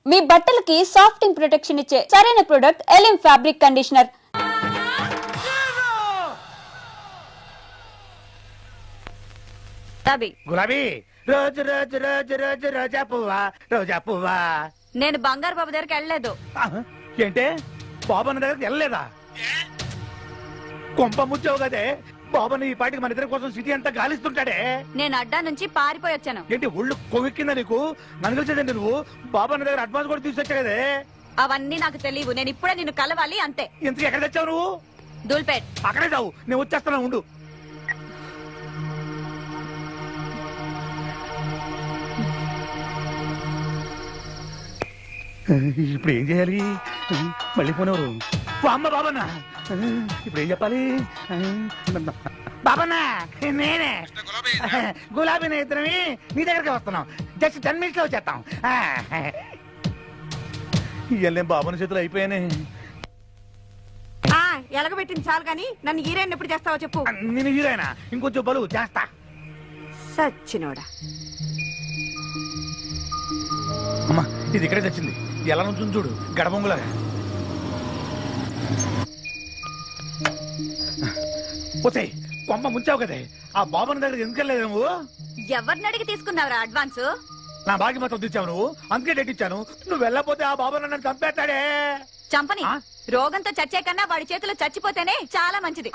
మీ బట్టలకి సాఫ్టింగ్ ప్రొటెక్షన్ ఇచ్చే సరైన ప్రొడక్ట్ ఎలిమ్ ఫ్యాబ్రిక్ కండిషనర్. గులాబీ రోజు రోజు రోజు రోజు రోజా పువ్వా రోజా పువ్వా. నేను బంగారు బాబు దగ్గరికి వెళ్ళలేదు. ఏంటే బాబన్న దగ్గరికి వెళ్ళలేదా? కొంప ముచ్చావు కదే. బాబన్న ఈ పాటికి మన ఇద్దరి కోసం సిటీ అంతా గాలిస్తుంటాడే. నేను అడ్డా నుంచి పారిపోయి వచ్చాను. ఏంటి ఒళ్ళు కొవ్వెక్కిందా నీకు? నన్ను కలిసేదండి నువ్వు. బాబన్న దగ్గర అడ్వాన్స్ కూడా తీసుకొచ్చా కదే. అవన్నీ నాకు తెలియవు. నేను ఇప్పుడే నిన్ను కలవాలి అంతే. ఇంతకు ఎక్కడ తెచ్చావు నువ్వు? దూల్పేట్. అక్కడే చావు, నేను వచ్చేస్తున్నా ఉండు. ఇప్పుడు ఏం చేయాలి? మళ్ళీ ఫోన్ ఎవరు? అమ్మ బాబన్న. ఇప్పుడు ఏం చెప్పాలి? బాబన్న నేనే గులాబీ ఇద్దరమి నీ దగ్గరికి వస్తున్నాం. జస్ట్ 10 minutes లో వచ్చేస్తాం. ఇవన్నీ బాబన్న చేతులు అయిపోయానే. ఎలగబెట్టింది చాలు గాని నన్ను హీరోయిన్ ఎప్పుడు చేస్తావో చెప్పు. నేను హీరోయినా? ఇంకొంచెం బలు చేస్తా. సచ్చినోడా. అమ్మా ఇది ఇక్కడే తెచ్చింది. ఎలా నుంచి చూడు గడబొంగులాగా. పోతే కొమ్మ ముంచావు కదే. ఆ బాబుని దగ్గర ఎందుకు వెళ్ళలేదు నువ్వు? ఎవరిని అడిగి తీసుకున్నావురా అడ్వాన్స్? నా బాకి మొత్తం తెచ్చావు నువ్వు, అందుకే డేట్ ఇచ్చాను. నువ్వు వెళ్ళపోతే ఆ బాబు నన్ను చంపేస్తాడే. చంపని. రోగంతో చచ్చే కన్నా వాడి చేతిలో చచ్చిపోతేనే చాలా మంచిది.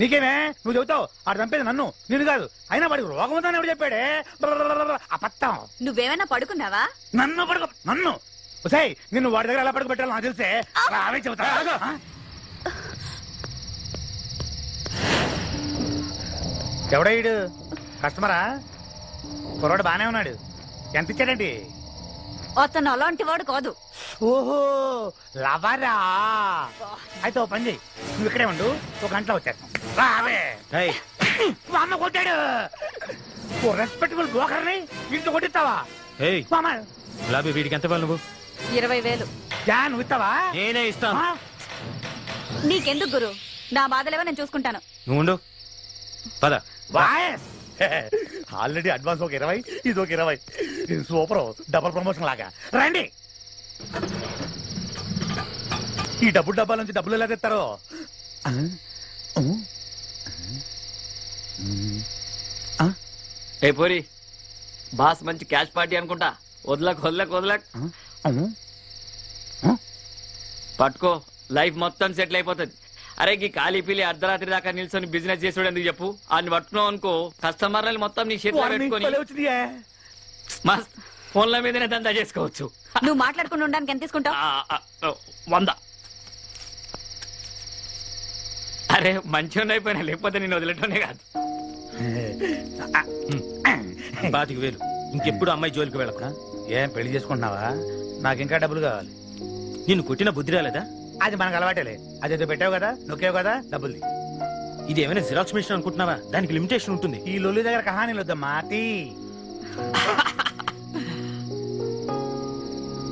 నీకేమే నువ్వు చెబుతావు? ఆడు చంపేది నన్ను, నేను కాదు. అయినా వాడికి రోగం ఉందని ఎవడు చెప్పాడే? అబద్ధం. నువ్వేమైనా పడుకున్నావా? నన్ను పడుకో. నన్ను ఒసేయ్, నిన్ను వాడి దగ్గర ఎలా పడుకోబెట్టాలో నాకు తెలిసే. అవే చెబుతా. ఎవడీడు? కస్టమరా? కుర్రాడు బానే ఉన్నాడు. ఎంత ఇచ్చాడండి? అతను అలాంటి వాడు కాదు. ఓహో లవరా. అయితే ఓ పని చెయ్యి, నువ్వు ఇక్కడే ఉండు, 1 గంటలో వచ్చేస్తాం. అమ్మ కొట్టాడు. ఓ రెస్పెక్టబుల్ బ్రోకర్ని ఇంట్లో కొట్టిస్తావా? గులాబీ వీడికి ఎంత వాళ్ళు? నువ్వు 20,000. నువ్వు ఇస్తావా? నేనే ఇస్తాను. నీకెందుకు గురు? నా బాధలేవో నేను చూసుకుంటాను. నువ్వు ఉండు. పద. ఆల్రెడీ అడ్వాన్స్ ఒక 20, ఇది ఒక 20. సూపర్, డబుల్ ప్రమోషన్ లాగా. రండి. ఈ డబ్బాల నుంచి డబ్బులు ఎలా తెస్తారో. ఏ పోరి, బాస్ మంచి క్యాష్ పార్టీ అనుకుంటా. వదలక్ పట్టుకో, లైఫ్ మొత్తం సెటిల్ అయిపోతుంది. అరే ఈ ఖాళీ పిల్లి అర్ధరాత్రి దాకా నిల్చొని బిజినెస్ చేసాడు ఎందుకు చెప్పు? ఆయన పట్టుకున్నావు అనుకో, కస్టమర్లని మొత్తం నీ చేతిలో పెట్టుకొని మస్త్ ఫోన్ల మీదనే దందా చేసుకోవచ్చు. నువ్వు మాట్లాడుకుని ఉండడానికి ఎంత తీసుకుంటావు? 100. అరే మంచిగా అయిపోయినా, లేకపోతే నేను వదిలేటోనే కాదు. 25,000. ఇంకెప్పుడు అమ్మాయి జోలికి వెళ్ళక. ఏం పెళ్లి చేసుకుంటున్నావా? నాకు ఇంకా డబ్బులు కావాలి. నిన్ను కొట్టిన బుద్ధి రాలేదా? అది మనకు అలవాటేలే. అదేదో పెట్టావు కదా, నొక్కావు కదా, డబ్బులు. ఇది ఏమైనా జిరాక్స్ మిషన్ అనుకుంటున్నావా? దానికి లిమిటేషన్ ఉంటుంది. ఈ లొల్లి దగ్గర కహానీలు వద్దమ్మా.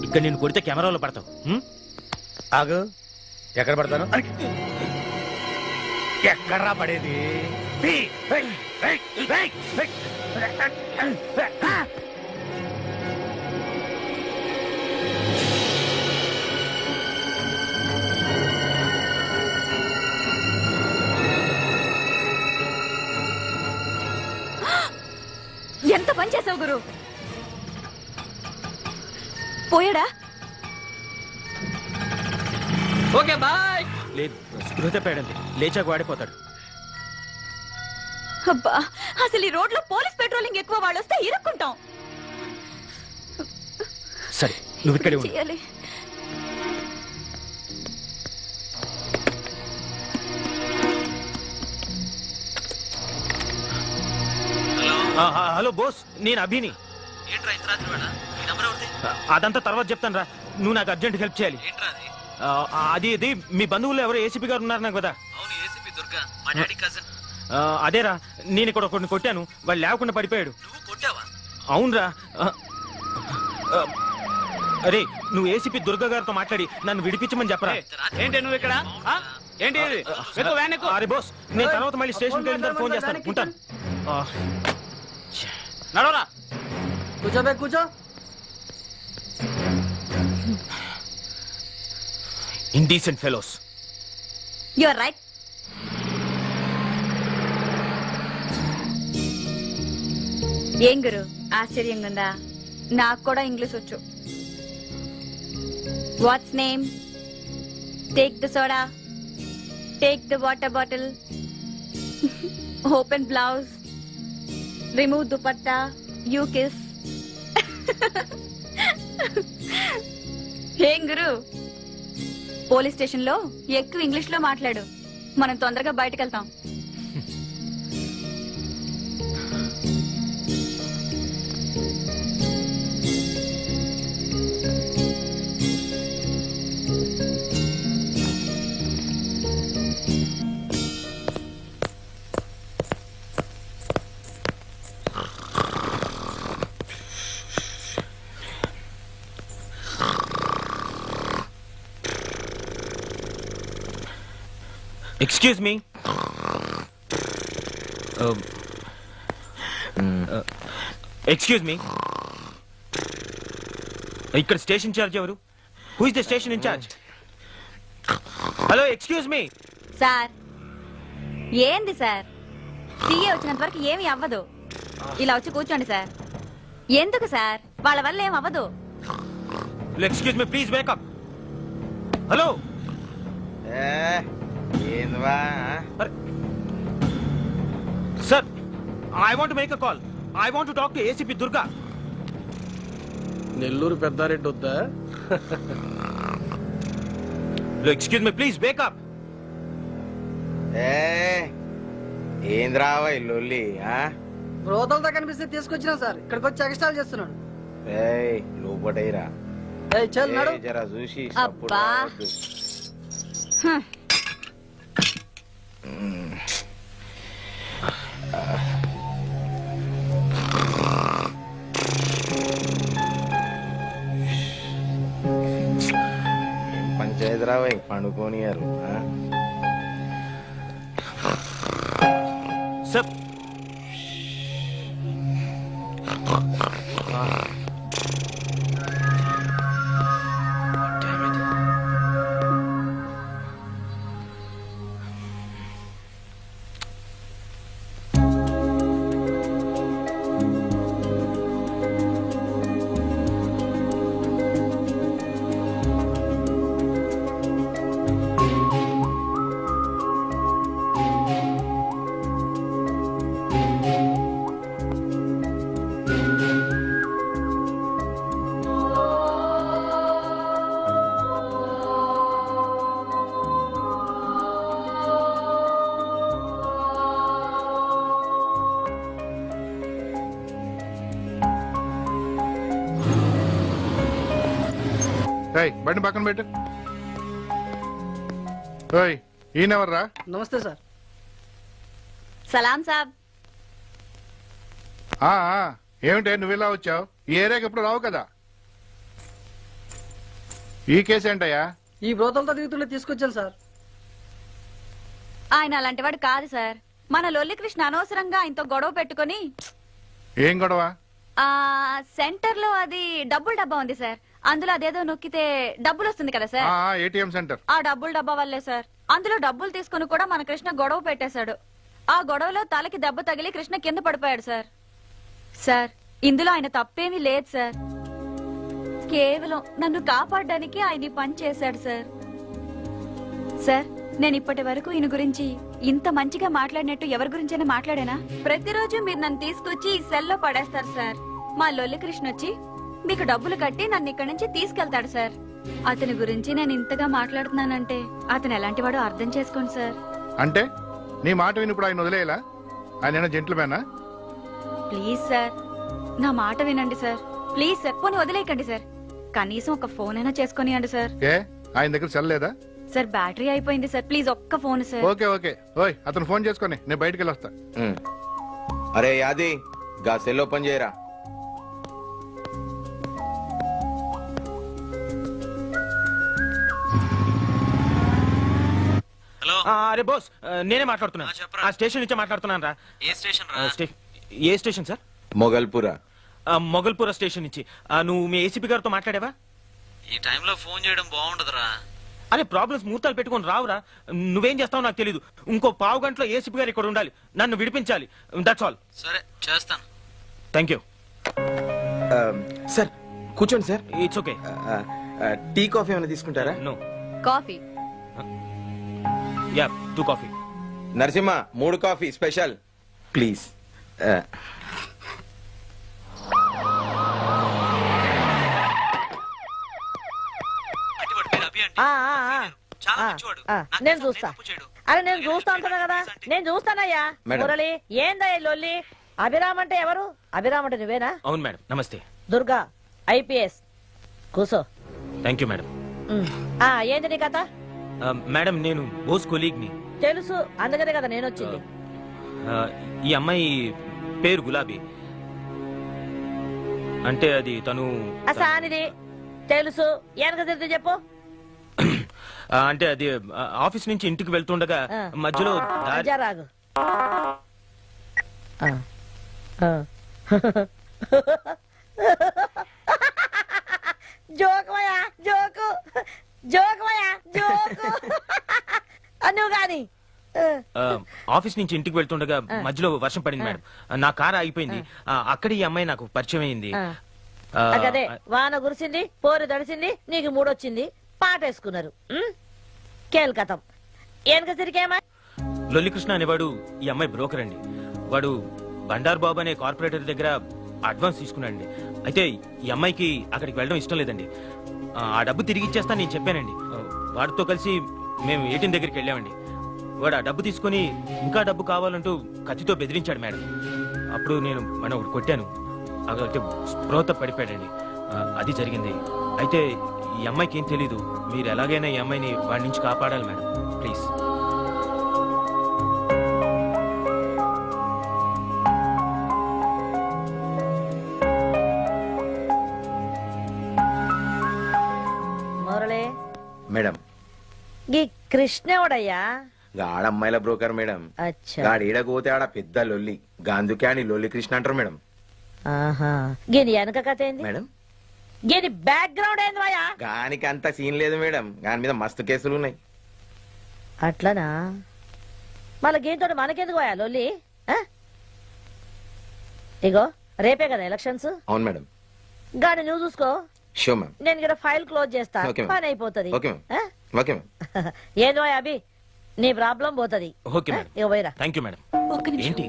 ఇక్కడ నేను కొడితే కెమెరాలో పడతావు. ఆగు. ఎక్కడ పడతాను? ఎక్కడ్రా పడేది? ఎంత పని చేసావు గురు? పోయాడా? Okay bye. లేదు, స్పృహ తప్పాడండి. లేచాక వాడిపోతాడు. అబ్బా, అసలు ఈ రోడ్ లో పోలీస్ పెట్రోలింగ్ ఎక్కువ. వాళ్ళు వస్తే ఇరుక్కుంటాం. సరే నువ్వు ఇక్కడే ఉండు. చేయాలి. హలో బోస్, నేను అభిని. అదంతా తర్వాత చెప్తాను రా. నువ్వు నాకు అర్జెంట్ హెల్ప్ చేయాలి. అది ఇది మీ బంధువులు ఎవరో ఏసీపీ గారు ఉన్నారు నాకు కదా. అదేరా, నేను ఇక్కడ కొన్ని కొట్టాను. వాళ్ళు లేకుండా పడిపోయాడు. అవునరా. అరే నువ్వు ఏసీపీ దుర్గా గారితో మాట్లాడి నన్ను విడిపించమని చెప్పరా. ఏంటి నువ్వు ఇక్కడ? ఏంటి? అరే బోస్, నేను తర్వాత మళ్ళీ స్టేషన్కి వెళ్ళిన ఫోన్ చేస్తాను. ఉంటాను. నడవరా. కూర్చో. Indecent fellows. You are right. ఏం గురు ఆశ్చర్యంగా ఉందా? నాకు కూడా ఇంగ్లీష్ వచ్చు. What's name? Take the soda, take the water bottle, open blouse, remove dupatta, you kiss. ఏం గురు, పోలీస్ స్టేషన్ లో ఎక్కువ ఇంగ్లీష్ లో మాట్లాడు, మనం తొందరగా బయటకు వెళ్తాం. Excuse me. ఎక్స్క్యూజ్ మీ, ఇక్కడ స్టేషన్ ఇన్ఛార్జ్ ఎవరు? Who is the station incharge? Hello, excuse me. Sir ఏంది సార్, సీఏ వచ్చినంత వరకు ఏమీ అవ్వదు. ఇలా వచ్చి కూర్చోండి సార్. ఎందుకు సార్, వాళ్ళ వల్ల ఏం అవ్వదు. Excuse me, please wake up. Hello sir, I want make a call. I want to talk to ACP Durga. Nellore Peddareddy వద్దా? Excuse me, please wake up. ఏంద్రావా లొల్లి? రోదలతో కనిపిస్తే తీసుకొచ్చినా సార్, ఇక్కడికి వచ్చి ఎక్స్ట్రాల్ చేస్తున్నాడు. లోపటైరా చల్ నడు. జరా చూసి అబ్బా. హ్మ్. పంచాయతీ రావా పండుకోనియారు. సార్, బండి పక్కన పెట్టు. ఈయనెవర్రా? నమస్తే సార్. సలాం సాబ్. ఏమిటే నువ్వు ఇలా వచ్చావు? ఈ ఏరియాకి ఎప్పుడు రావు కదా. ఈ కేసు ఏంటయ్యా? ఈ బ్రోతలతో తిరుగుతుండే తీసుకొచ్చాను సార్. ఆయన అలాంటి వాడు కాదు సార్. మన లొల్లి కృష్ణ అనవసరంగా ఆయనతో గొడవ పెట్టుకుని. ఏం గొడవ? సెంటర్ లో అది డబ్బుల డబ్బా ఉంది సార్. అందులో అదేదో నొక్కితే డబ్బులు వస్తుంది కదా సార్. ATM centre. ఆ డబ్బుల డబ్బా వల్లే సార్. అందులో డబ్బులు తీసుకుని కూడా మన కృష్ణ గొడవ పెట్టేశాడు. ఆ గొడవలో తలకి దెబ్బ తగిలి కృష్ణ కింద పడిపోయాడు సార్. సార్, ఇందులో ఆయన తప్పేమీ లేదు సార్. కేవలం నన్ను కాపాడడానికి ఆయన పని చేశాడు సార్. సార్, నేను ఇప్పటి వరకు ఈయన గురించి ఇంత మంచిగా మాట్లాడినట్టు ఎవరి గురించైనా మాట్లాడానా? ప్రతిరోజు మీరు నన్ను తీసుకొచ్చి ఈ సెల్లో పడేస్తారు సార్. మా లొల్లి కృష్ణ వచ్చి మీకు డబ్బులు కట్టి నన్ను ఇక్కడి నుంచి తీసుకెళ్తాడు సార్. అతని గురించి నేను ఇంతగా మాట్లాడుతున్నానంటే అతను ఎలాంటి వాడో అర్థం చేసుకోండి సార్. అంటే నీ మాట విని ఇప్పుడు ఆయన వదిలేలా? ఆయన జెంట్లమేనా? ప్లీజ్ సార్, నా మాట వినండి సార్. ప్లీజ్ సార్, పోనీ వదిలేయకండి సార్. కనీసం ఒక ఫోన్ అయినా చేసుకునియండి సార్. ఏ ఆయన దగ్గర సెల్ లేదా? సార్, బ్యాటరీ అయిపోయింది సార్. ప్లీజ్ ఒక్క ఫోన్ సార్. Okay okay. అతను ఫోన్ చేసుకొని నేను బయటికి వెళ్ళొస్తా. అరే యాది, గా సెల్ ఓపెన్ చేయరా. అరే బోస్, నేనే మాట్లాడుతున్నాను. ఆ స్టేషన్ నుంచే మాట్లాడుతున్నాను రా. ఏ స్టేషన్ రా? ఏ స్టేషన్ సార్? మొగల్పురా. మొగల్పుర స్టేషన్ నుంచి. నువ్వు మీ ఏసీపీ గారితో మాట్లాడావా? ఈ టైంలో ఫోన్ చేయడం బాగుండదురా. అరే ప్రాబ్లమ్స్ ముహూర్తాలు పెట్టుకొని రావురా. నువ్వేం చేస్తావు నాకు తెలీదు. ఇంకో పావు గంటలో ఏసీపీ గారు ఇక్కడ ఉండాలి, నన్ను విడిపించాలి. That's all. సరే చేస్తాను. Thank you. సార్ కూర్చోండి sir. It's okay. Tea coffee ఏమైనా తీసుకుంటారా? No. Coffee. Yeah 2 coffee. Narasimha 3 coffee special please. చాలా మంచివాడు. నాకు నేను అసలు చూస్తా. తప్పు చేయడు. అరే నేను చూస్తా అంటున్నా కదా, నేను చూస్తానయ్యా. మేడం. మురళి ఏందయ్య లొల్లి? అభిరామ్ అంటే ఎవరు? అభిరామ్ అంటే నువ్వేనా? అవును మేడం, నమస్తే. దుర్గా IPS. కూసో. Thank you madam. ఏంది నీ కథ? మేడం నేను బోస్ కొలీగ్ని. తెలుసు, అందుకనే కదా నేను వచ్చింది. ఈ అమ్మాయి పేరు గులాబీ. అంటే అది తను సానిది తెలుసు, వెనక తిరిగి చెప్పు. అంటే అది ఆఫీస్ నుంచి ఇంటికి వెళ్తుండగా మధ్యలో రాగు. జోకుమయ్యా జోకు, జోకుమయ్యా జోకు. నువ్వు కాని ఆఫీస్ నుంచి ఇంటికి వెళ్తుండగా మధ్యలో వర్షం పడింది మేడం. నా కారు ఆగిపోయింది. అక్కడ ఈ అమ్మాయి నాకు పరిచయం అయింది. అదే వాన కురిసింది, పోరు దడిసింది, నీకు మూడొచ్చింది, పాట వేసుకున్నారు. కేల్కతం వెనక తిరిగేమా? లొల్లికృష్ణ అనేవాడు ఈ అమ్మాయి బ్రోకర్ అండి. వాడు బండార్ బాబు అనే కార్పొరేటర్ దగ్గర అడ్వాన్స్ తీసుకున్నాడండి. అయితే ఈ అమ్మాయికి అక్కడికి వెళ్ళడం ఇష్టం లేదండి. ఆ డబ్బు తిరిగి ఇచ్చేస్తా నేను చెప్పానండి. వాడితో కలిసి మేము ఏటీఎం దగ్గరికి వెళ్ళామండి. వాడు ఆ డబ్బు తీసుకుని ఇంకా డబ్బు కావాలంటూ కత్తితో బెదిరించాడు మేడం. అప్పుడు నేను మనం ఒకటి కొట్టాను. అంటే స్పృహత పడిపోయాడండి. అది జరిగింది. అయితే ఈ అమ్మాయికి ఏం తెలీదు. మీరు ఎలాగైనా ఈ అమ్మాయిని వాడి నుంచి కాపాడాలి మేడం, ప్లీజ్. మురళి మేడం ఈ కృష్ణవుడయ్యా? ఆడమ్మాయిల బ్రోకర్ మేడం. అచ్చా. గాడు ఈడకపోతే ఆడ పెద్ద లొల్లి. గాందుకే అని లొల్లి కృష్ణ అంటారు మేడం. ఆహా, గీని వెనక కథ ఏంది? మేడం గీని బ్యాక్గ్రౌండ్ ఏంది మాయా? గానికి అంత సీన్ లేదు మేడం. గాని మీద మస్తు కేసులు ఉన్నాయి. అట్లనా? మళ్ళీ గీంతో మనకెందుకు పోయా లొల్లి? ఇగో రేపే కదా ఎలక్షన్స్. అవును మేడం. గాని నువ్వు చూసుకో, షో మ్యామ్. నేను ఇక్కడ ఫైల్ క్లోజ్ చేస్తా, ఓకే మ్యామ్. పని అయిపోతుంది. Okay ma'am. Okay ma'am. ఏదో అభి నీ ప్రాబ్లం పోతుంది. Okay madam. ఇక పోయిరా. Thank you madam. ఒక్క నిమిషం. ఏంటి?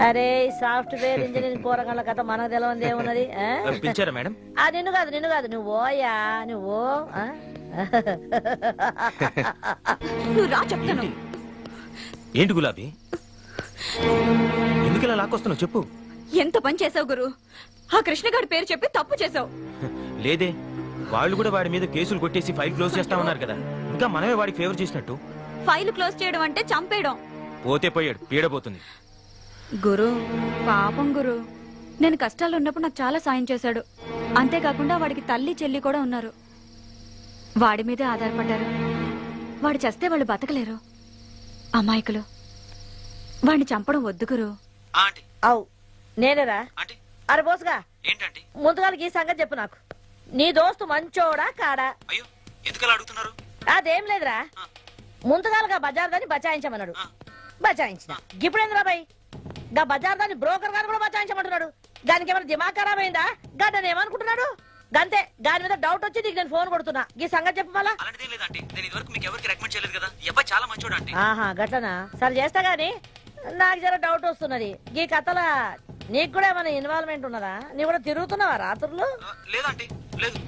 అరే సాఫ్ట్వేర్ ఇంజనీరింగ్ పోరగాళ్ళ కథ మనకు తెలవంది ఏమున్నది? పిలిచారా మేడం? నిన్ను కాదు నువ్వు ఓయా నువ్వు. నువ్వు రా చెప్తాను. ఏంటి గులాబీ, ఎందుకు ఇలా లాక్కొస్తున్నావు చెప్పు. ఎంత పని చేసావు గురు? ఆ కృష్ణగాడి పేరు చెప్పి తప్పు చేసావు. లేదే, వాళ్ళు కూడా వాడి మీద కేసులు కొట్టేసి ఫైల్ క్లోజ్ చేస్తా ఉన్నారు కదా. ఇంకా మనమే వాడికి ఫేవర్ చేసినట్టు. ఫైల్ క్లోజ్ చేయడం అంటే చంపేయడం. పోతే పోయాడు, పీడబోతుంది. గురు పాపం గురు, నేను కష్టాలు ఉన్నప్పుడు నాకు చాలా సాయం చేశాడు. అంతేకాకుండా వాడికి తల్లి చెల్లి కూడా ఉన్నారు. వాడి మీదే ఆధారపడ్డారు. వాడు చస్తే వాళ్ళు బతకలేరు. అమాయకులు. వాడిని చంపడం వద్దు గురు. ఆంటీ అవు నేనేరా? ఆంటీ అరే బోసుగా, ఏంటంటే? ముందుగాలకి ఈ సంగతి చెప్పు నాకు. నీ దోస్తు మంచోడా కాడా? అయ్యో ఎందుకలా అడుగుతున్నారు? అదేం లేదురా, ముందుగాలుగా బజార్ దాన్ని బచాయించమన్నాడు, బచాయించిన. ఇప్పుడేంద్రా బాయ్, గా బజార్ దాన్ని బ్రోకర్ గారు కూడా బచాయించమంటున్నాడు. దానికి ఏమైనా దిమాగ్ ఖరాబ్ అయిందా? గడ్డని ఏమనుకుంటున్నాడు? గంతే, దాని మీద డౌట్ వచ్చి నీకు నేను ఫోన్ కొడుతున్నా. ఈ సంగతి చెప్పు మళ్ళా. అలాంటిదేం లేదంటే నేను ఇదివరకు మీకు ఎవరికి రికమెండ్ చేయలేదు కదా. ఈ అబ్బాయి చాలా మంచోడు ఆంటీ. ఆహా గట్లనా? సరే చేస్తా గాని నాకు జర డౌట్ వస్తున్నది. ఈ కథల నీకు కూడా ఏమైనా ఇన్వాల్వ్మెంట్ ఉన్నదా? నీ కూడా తిరుగుతున్నావా రాత్రులు? లేదంటే లేదు.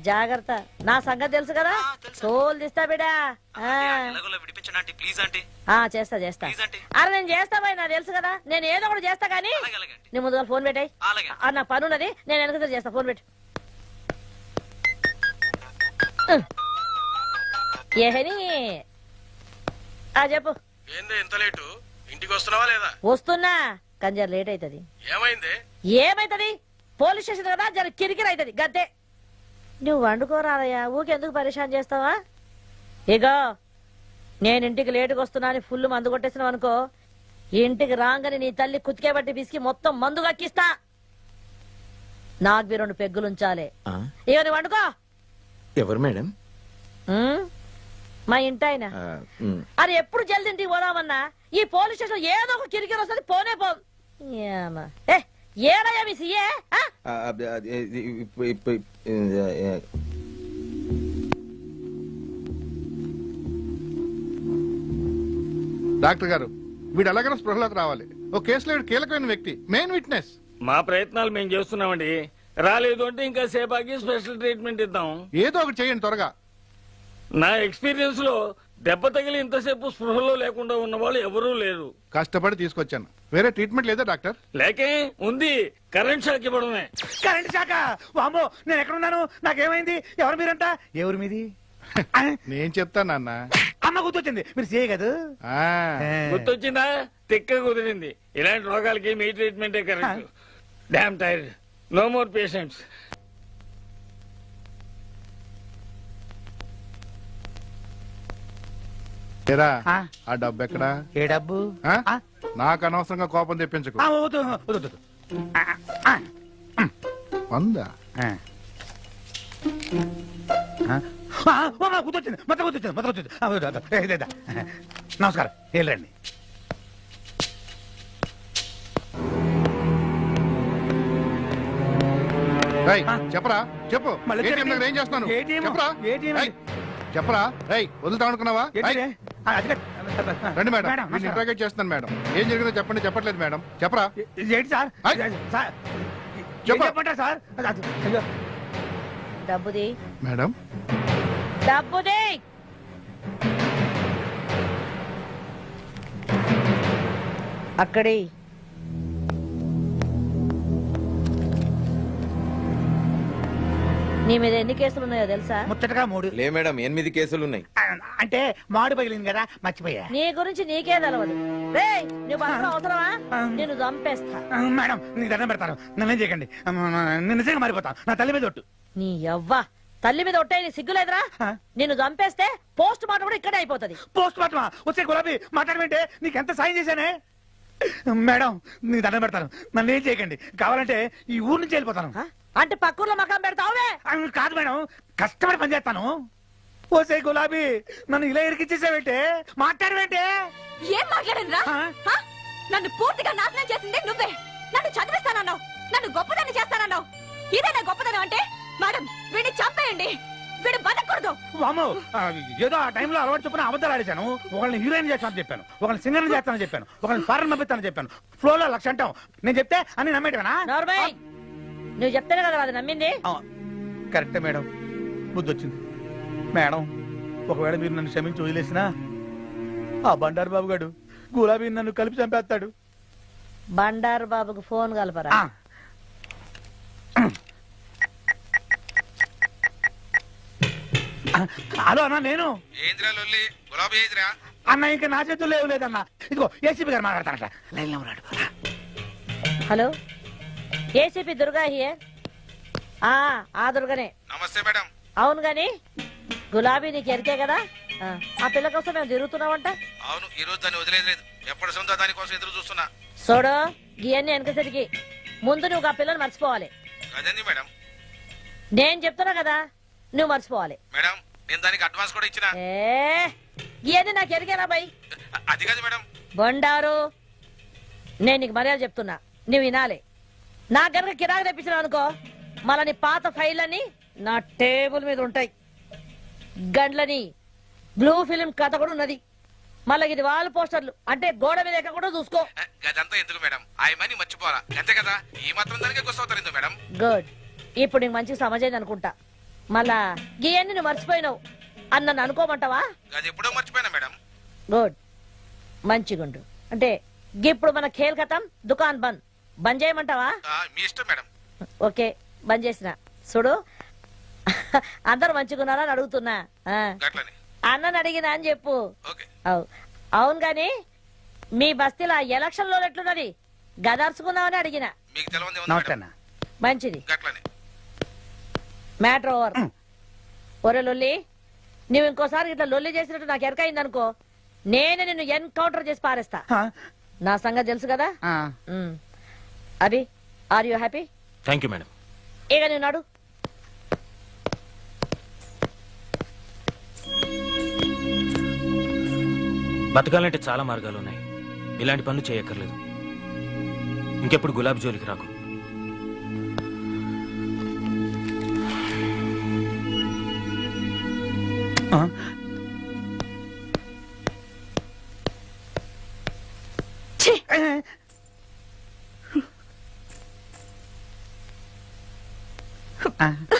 జాగ్రత్త, నా సంగతి తెలుసు కదా, తోలు తీస్తా బిడా. ఎలాగోలా విడిపించండి ఆంటీ, ప్లీజ్ ఆంటీ. చేస్తా చేస్తా. Please aunty. అరే నేను చేస్తా బాయ్, నాకు తెలుసు కదా, నేను ఏదో ఒకటి చేస్తా గానీ అలాగే అలాగే ఆంటీ. నీ ముందుగా ఫోన్ పెట్టాయి. అలాగే. నాకు పని ఉన్నది, నేను వెనక చేస్తా. ఫోన్ పెట్టు. ఏహని చెప్పు. ఏంది ఎంత లేటు? ఇంటికి వస్తున్నావా లేదా? వస్తున్నా, కానీ జర లేట్ అవుతుంది. ఏమైంది? ఏమైతుంది? పోలీస్ స్టేషన్ కదా, జర కిరికిరి అవుతుంది గద్దే. నువ్వు వండుకోరాదయ్యా, ఊకెందుకు పరిశాన్ చేస్తావా? ఇగో నేను ఇంటికి లేటుగా వస్తున్నా అని ఫుల్ మందు కొట్టేసినావు అనుకో, ఇంటికి రాగానే నీ తల్లి కుతికే బట్టి పిసికి మొత్తం మందు కక్కిస్తా. నాకు మీరు 2 పెగ్గులు ఉంచాలి. ఇక నువ్వు వండుకో. ఎవరు మేడం? ఉమ్, మా ఇంటాయన. అది ఎప్పుడు జల్ది ఇంటికి పోదామన్నా ఈ పోలీస్ స్టేషన్ ఏదో ఒక కిరికిరి వస్తుంది. పోనే పో. ఏమా? ఏడయ్యా మీ సీఏ? డాక్టర్ గారు, వీడు ఎలాగైనా స్పృహలోకి రావాలి. ఓ కేసులో వీడు కీలకమైన వ్యక్తి, మెయిన్ విట్నెస్. మా ప్రయత్నాలు మేము చేస్తున్నామండి. రాలేదు అంటే ఇంకా సేపాకి స్పెషల్ ట్రీట్మెంట్ ఇద్దాం. ఏదో ఒకటి చేయండి త్వరగా. నా ఎక్స్పీరియన్స్ లో దెబ్బ తగిలి ఇంతసేపు స్పృహలో లేకుండా ఉన్న వాళ్ళు ఎవరూ లేరు. కష్టపడి తీసుకొచ్చాను. వేరే ట్రీట్మెంట్ లేదా డాక్టర్? లేకే ఉంది, కరెంట్ షాక్ ఇవ్వడమే. కరెంట్ శాఖ. వామ్మో, నేను ఎక్కడున్నాను? నాకేమైంది? ఎవరు మీరంతా? ఎవరు మీది? నేను చెప్తాను నాన్న. అమ్మ గుర్తొచ్చింది, మీరు చేయ కదా. గుర్తొచ్చిందా? తిక్క కుదిరింది. ఇలాంటి రోగాలకి మీ ట్రీట్మెంటే correct. Damn tired, no more patients. ఏరా, ఆ? ఆ డబ్బు ఎక్కడా? ఏ డబ్బు? ఆ? నాకు అనవసరంగా కోపం తెప్పించకు. వద్దు, వద్దు, వద్దు. 100. గుర్తొచ్చింది, మొత్తం గుర్తొచ్చింది, మొత్తం గుర్తొచ్చింది. నమస్కారం, వెళ్ళండి. రేయ్, చెప్పరా, చెప్పు. మళ్ళీ ATM చెప్పండి. దగ్గర ఏం చేస్తున్నాను? ATM? చెప్పరా. ATM? రేయ్, చెప్పరా. రేయ్, వదులుతా అనుకున్నావా? ఏంటి? రేయ్, అది కాదు. రండి మేడం, మేడం, నేను నమస్కారం. ఇంట్రాగేట్ చేస్తున్నాను మేడం. ఏం జరిగిందో చెప్పండి. చెప్పట్లేదు మేడం, చెప్పరా. ఏంటి సార్? ఆయ్. సార్, ఏం చెప్పు. చెప్పంటారు సార్? అయ్యో. డబ్బుది, మేడం, డబ్బుది. అక్కడి నీ మీద ఎన్ని కేసులు ఉన్నాయో తెలుసా? ముచ్చటగా 3. లే మేడం, 8 కేసులున్నాయి. అంటే మాడు పగిలింది కదా, మర్చిపోయా. నీ గురించి నీకే తెలవదు. రేయ్, నువ్వు అసలు అవసరమా? నేను చంపేస్తా. మేడం, నీకు దండం పెడతాను, నన్నేం చేయకండి. నేను నిజంగా మారిపోతాను. నా తల్లి మీద ఒట్టు. నీ యవ్వ తల్లి మీద ఒట్టే నీ సిగ్గులేదురా? నిన్ను చంపేస్తే పోస్ట్ మార్టం కూడా ఇక్కడే అయిపోతది. పోస్ట్ మార్టమా? వచ్చే గులాబీ మాట్లాడమంటే నీకు ఎంత సాయం చేశానే. మేడం, నీకు దండం పెడతాను, నన్ను ఏం చేయకండి. కావాలంటే ఈ ఊరు నుంచి వెళ్ళిపోతాను. అంటే పక్కూర్లో మకాం పెడతావులే. కాదు మేడం, కష్టపడి పనిచేస్తాను. ఓసే గులాబీ, నన్ను ఇలా ఇరికిచ్చేసావేంటే? మాట్లాడవేంటే? ఏం మాట్లాడనురా? నన్ను పూర్తిగా నాశనం చేసింది నువ్వే. నన్ను చదివిస్తానన్నావు, నన్ను గొప్పదాన్ని చేస్తానన్నావు. ఇదేనా గొప్పదనం అంటే? మేడం, వీడిని చంపేయండి, వీడు బతకూడదు. వామ్మో, ఏదో ఆ టైంలో అలవాటు చొప్పున అబద్ధాలు ఆడేశాను. ఒకళ్ళని హీరోయిన్ చేస్తానని చెప్పాను, ఒకళ్ళని సింగర్ చేస్తానని చెప్పాను, ఒకళ్ళని ఫారెన్ పంపిస్తానని చెప్పాను. ఫ్లోలో 1,00,000 అంటాం. నేను చెప్తే అన్ని నమ్మేటవేనా? నోర్మై, నువ్వు చెప్తేనే కదా అది నమ్మింది. కరెక్టే మేడం, బుద్ధి వచ్చింది. మేడం, ఒకవేళ మీరు నన్ను క్షమించి వదిలేసినా ఆ బండారు బాబు గారు గులాబీ నన్ను కలిపి చంపేస్తాడు. బండారు బాబుకు ఫోన్ కలపరా. హలో అన్న, నేను అన్న, ఇంకా నా చేతుల్లో ఏం లేదన్నా. ఇదిగో ఏసీపీ గారు మాట్లాడతారట. లైన్లో ఉన్నాడు. Hello, ACP Durga here. ఆ దుర్గనే. నమస్తే మేడం. అవును గాని గులాబీ నీకు ఎరికే కదా, ఆ పిల్ల కోసం మేము తిరుగుతున్నామంట. అవును, ఈ రోజు దాన్ని వదిలేదు. ఎప్పటి సొంత దానికోసం ఎదురు చూస్తున్నా. చూడు, ఇవన్నీ వెనకసరికి ముందు నువ్వు ఆ పిల్లని మర్చిపోవాలి. అదేంది మేడం? నేను చెప్తున్నా కదా, నువ్వు మర్చిపోవాలి. మేడం, నేను దానికి అడ్వాన్స్ కూడా ఇచ్చిన. ఇవన్నీ నాకు ఎరికేనా బై? అది కాదు మేడం. బొండారు, నేను నీకు మర్యాద చెప్తున్నా, నువ్వు వినాలి. నా గనక కిరాకు తెప్పించినావు అనుకో, మళ్ళా నీ పాత ఫైళ్ళని నా టేబుల్ మీద ఉంటాయి. గండ్లని బ్లూ ఫిలిం కథ కూడా ఉన్నది. మళ్ళీ ఇది వాల్ పోస్టర్లు, అంటే గోడ మీద ఎక్క కూడా చూసుకో. అదంతా ఎందుకు మేడం? ఆ మనీ మర్చిపోరా, అంతే కదా. ఈ మాత్రం దానికే గుర్తవుతారు మేడం. గుడ్, ఇప్పుడు నీకు మంచి సమజైంది అనుకుంటా. మళ్ళా గీయన్ని నువ్వు మర్చిపోయినావు అని నన్ను అనుకోమంటావా? అది ఎప్పుడో మర్చిపోయినా మేడం. గుడ్, మంచిగుండు. అంటే ఇప్పుడు మన ఖేల్ ఖతం, దుకాన్ బంద్. బంద్ చేయమంటావా? మీ ఇష్టం మేడం. ఓకే, బంద్ చేసిన. చూడు, అందరు మంచిగున్నారా అని అడుగుతున్నా. అన్నని అడిగినా అని చెప్పు. అవును గాని మీ బస్తీలో ఎలక్షన్ లో ఎట్లున్నది? గదర్చుకున్నావని అడిగిన. మంచిది, మ్యాటర్ ఓవర్. ఒరే లొల్లి, నువ్వు ఇంకోసారి ఇట్లా లొల్లి చేసినట్టు నాకు ఎరకైంది అనుకో, నేనే నిన్ను ఎన్కౌంటర్ చేసి పారేస్తా. నా సంగతి తెలుసు కదా. Abhi, are you happy? Thank you madam. ఇక నేనాడు బతకాలంటే చాలా మార్గాలు ఉన్నాయి. ఇలాంటి పనులు చేయక్కర్లేదు. ఇంకెప్పుడు గులాబీ జోలికి రాకు. ఆ? ఛీ! ఆ.